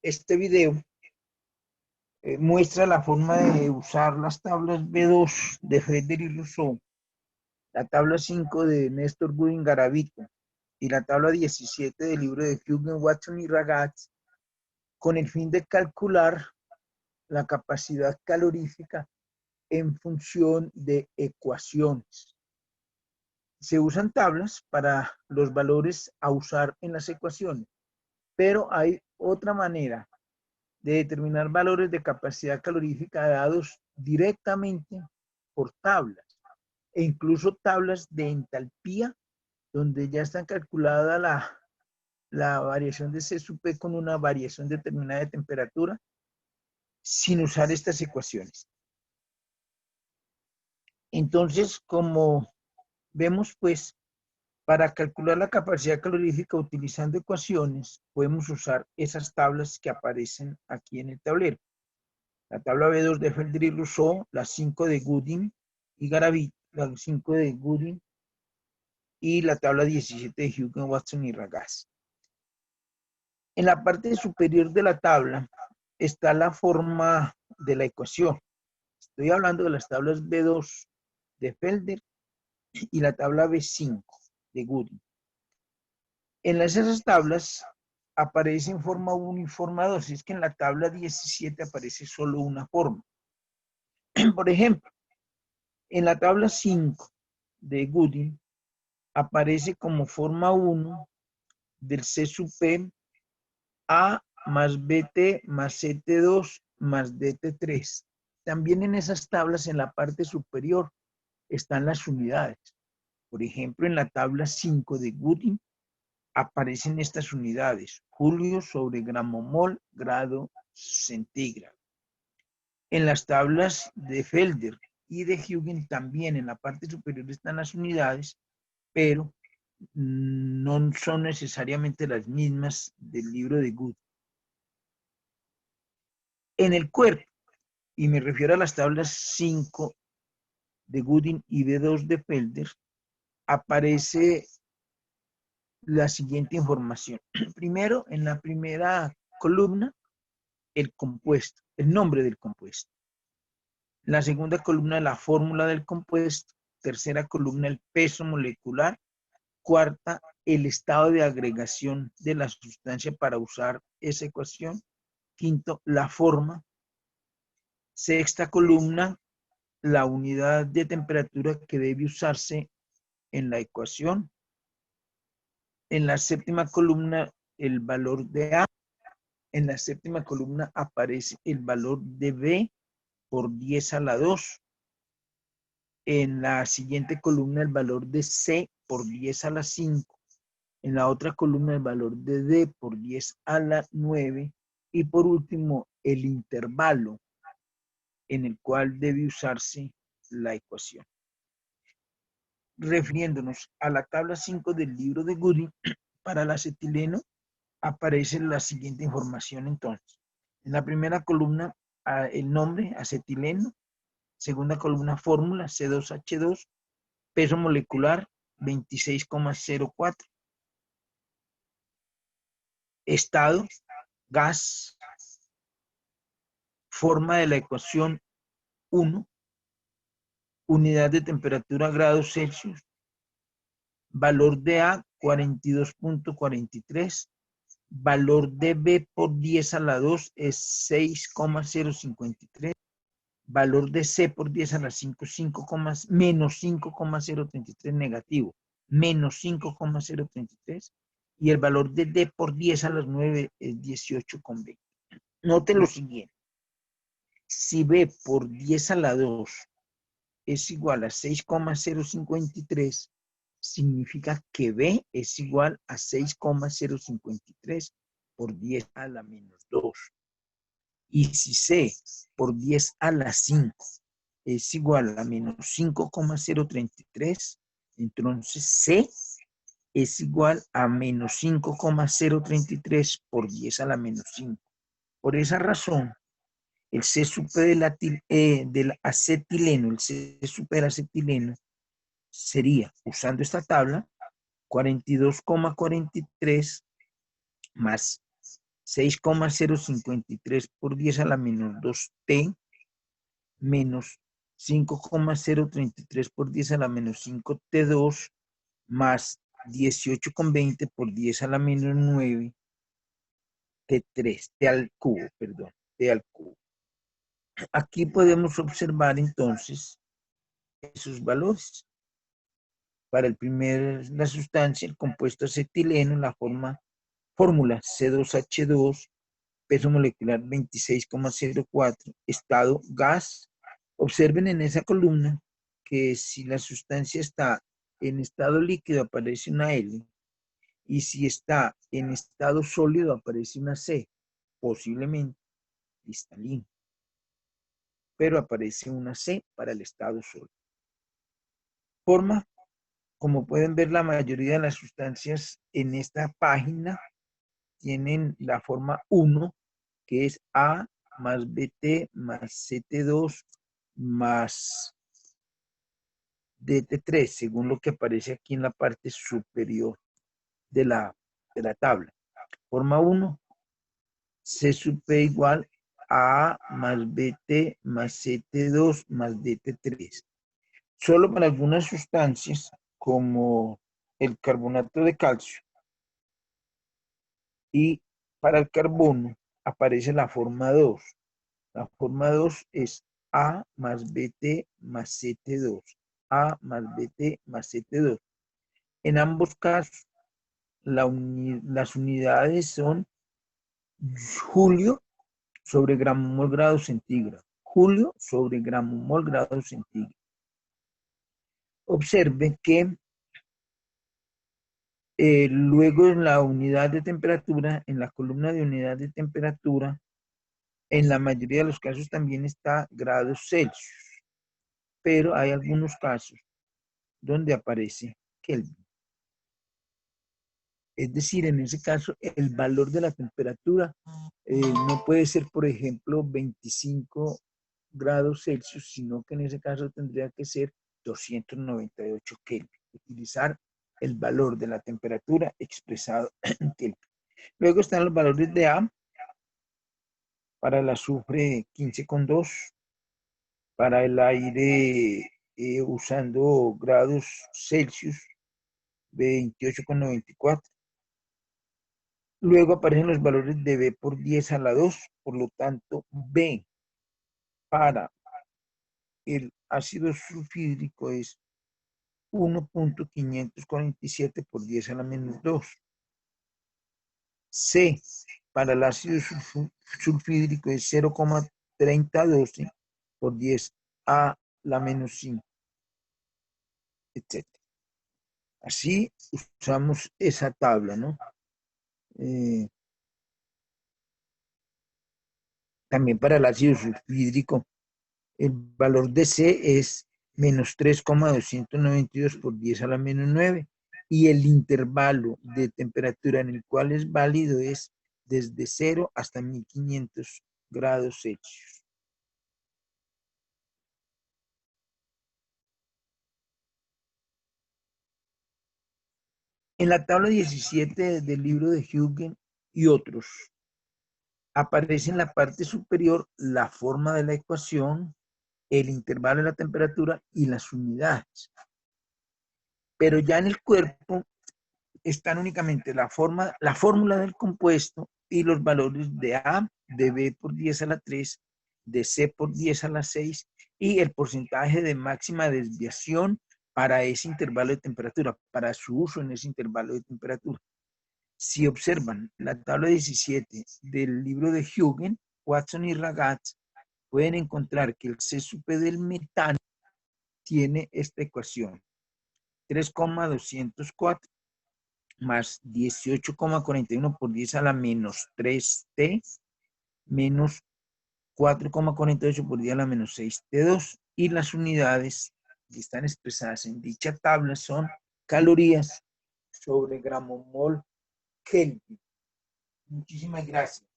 Este video muestra la forma de usar las tablas B2 de Frederic Rousseau, la tabla 5 de Néstor Gooding Garavito y la tabla 17 del libro de Hugen, Watson y Ragaz, con el fin de calcular la capacidad calorífica en función de ecuaciones. Se usan tablas para los valores a usar en las ecuaciones, pero hay otra manera de determinar valores de capacidad calorífica dados directamente por tablas, e incluso tablas de entalpía, donde ya está calculada la variación de C sub P con una variación determinada de temperatura, sin usar estas ecuaciones. Entonces, como vemos, pues, para calcular la capacidad calorífica utilizando ecuaciones, podemos usar esas tablas que aparecen aquí en el tablero. La tabla B2 de Frederic Rousseau, la 5 de Gooding y Garavito, la 5 de Gooding y la tabla 17 de Hugen, Watson y Ragaz. En la parte superior de la tabla está la forma de la ecuación. Estoy hablando de las tablas B2 de Felder y la tabla B5 de Gooding. En esas tablas aparece en forma 1 y forma 2. Es que en la tabla 17 aparece solo una forma. Por ejemplo, en la tabla 5 de Gooding aparece como forma 1 del C sub P A más BT más CT2 más DT3. También en esas tablas en la parte superior están las unidades. Por ejemplo, en la tabla 5 de Gooding aparecen estas unidades: julio sobre gramomol, grado centígrado. En las tablas de Felder y de Hugen también en la parte superior están las unidades, pero no son necesariamente las mismas del libro de Gooding. En el cuerpo, y me refiero a las tablas 5 de Gooding y B2 de Felder, aparece la siguiente información. Primero, en la primera columna, el compuesto, el nombre del compuesto. En la segunda columna, la fórmula del compuesto. Tercera columna, el peso molecular. Cuarta, el estado de agregación de la sustancia para usar esa ecuación. Quinto, la forma. Sexta columna, la unidad de temperatura que debe usarse en la ecuación. En la séptima columna, el valor de A. En la séptima columna aparece el valor de B por 10 a la 2. En la siguiente columna, el valor de C por 10 a la 5. En la otra columna, el valor de D por 10 a la 9. Y por último, el intervalo en el cual debe usarse la ecuación. Refiriéndonos a la tabla 5 del libro de Gooding, para el acetileno aparece la siguiente información entonces. En la primera columna, el nombre, acetileno. Segunda columna, fórmula, C2H2. Peso molecular, 26,04. Estado, gas. Forma de la ecuación, 1. Unidad de temperatura, grados Celsius. Valor de A, 42,43. Valor de B por 10 a la 2 es 6,053. Valor de C por 10 a la 5, menos 5,033 negativo. Menos 5,033. Y el valor de D por 10 a las 9 es 18,20. Note lo siguiente. Si B por 10 a la 2 es igual a 6,053, significa que B es igual a 6,053 por 10 a la menos 2. Y si C por 10 a la 5 es igual a menos 5,033, entonces C es igual a menos 5,033 por 10 a la menos 5. Por esa razón, el C super del acetileno, el C superacetileno, sería, usando esta tabla, 42,43 más 6,053 por 10 a la menos 2t menos 5,033 por 10 a la menos 5t2 más 18,20 por 10 a la menos 9 t3, t al cubo, perdón, t al cubo. Aquí podemos observar entonces esos valores. Para la sustancia, el compuesto acetileno, la fórmula C2H2, peso molecular 26,04, estado gas. Observen en esa columna que si la sustancia está en estado líquido aparece una L y si está en estado sólido aparece una C, posiblemente cristalino, pero aparece una C para el estado sólido. Forma, como pueden ver, la mayoría de las sustancias en esta página tienen la forma 1, que es A más BT más CT2 más DT3, según lo que aparece aquí en la parte superior de la tabla. Forma 1, C sub P igual a A más BT más CT2 más DT3. Solo para algunas sustancias, como el carbonato de calcio y para el carbono, aparece la forma 2. La forma 2 es A más BT más CT2. A más BT más CT2. En ambos casos, las unidades son julio sobre gramo mol grado centígrado. Julio sobre gramo mol grado centígrado. Observen que luego en la unidad de temperatura, en la columna de unidad de temperatura, en la mayoría de los casos también está grados Celsius, pero hay algunos casos donde aparece Kelvin. Es decir, en ese caso, el valor de la temperatura no puede ser, por ejemplo, 25 grados Celsius, sino que en ese caso tendría que ser 298 Kelvin. Utilizar el valor de la temperatura expresado en Kelvin. Luego están los valores de A para el azufre 15,2, para el aire usando grados Celsius 28,94. Luego aparecen los valores de B por 10 a la 2, por lo tanto B para el ácido sulfídrico es 1.547 por 10 a la menos 2. C para el ácido sulfídrico es 0,3012 por 10 a la menos 5, etc. Así usamos esa tabla, ¿no? También para el ácido sulfídrico, el valor de C es menos 3,292 por 10 a la menos 9. Y el intervalo de temperatura en el cual es válido es desde 0 hasta 1500 grados Celsius. En la tabla 17 del libro de Huygens y otros, aparece en la parte superior la forma de la ecuación, el intervalo de la temperatura y las unidades. Pero ya en el cuerpo están únicamente la fórmula del compuesto y los valores de A, de B por 10 a la 3, de C por 10 a la 6 y el porcentaje de máxima desviación para ese intervalo de temperatura, para su uso en ese intervalo de temperatura. Si observan la tabla 17 del libro de Huygens, Watson y Ragaz, pueden encontrar que el C sub P del metano tiene esta ecuación: 3,204 más 18,41 por 10 a la menos 3t menos 4,48 por 10 a la menos 6t2, y las unidades que están expresadas en dicha tabla son calorías sobre gramo mol Kelvin. Muchísimas gracias.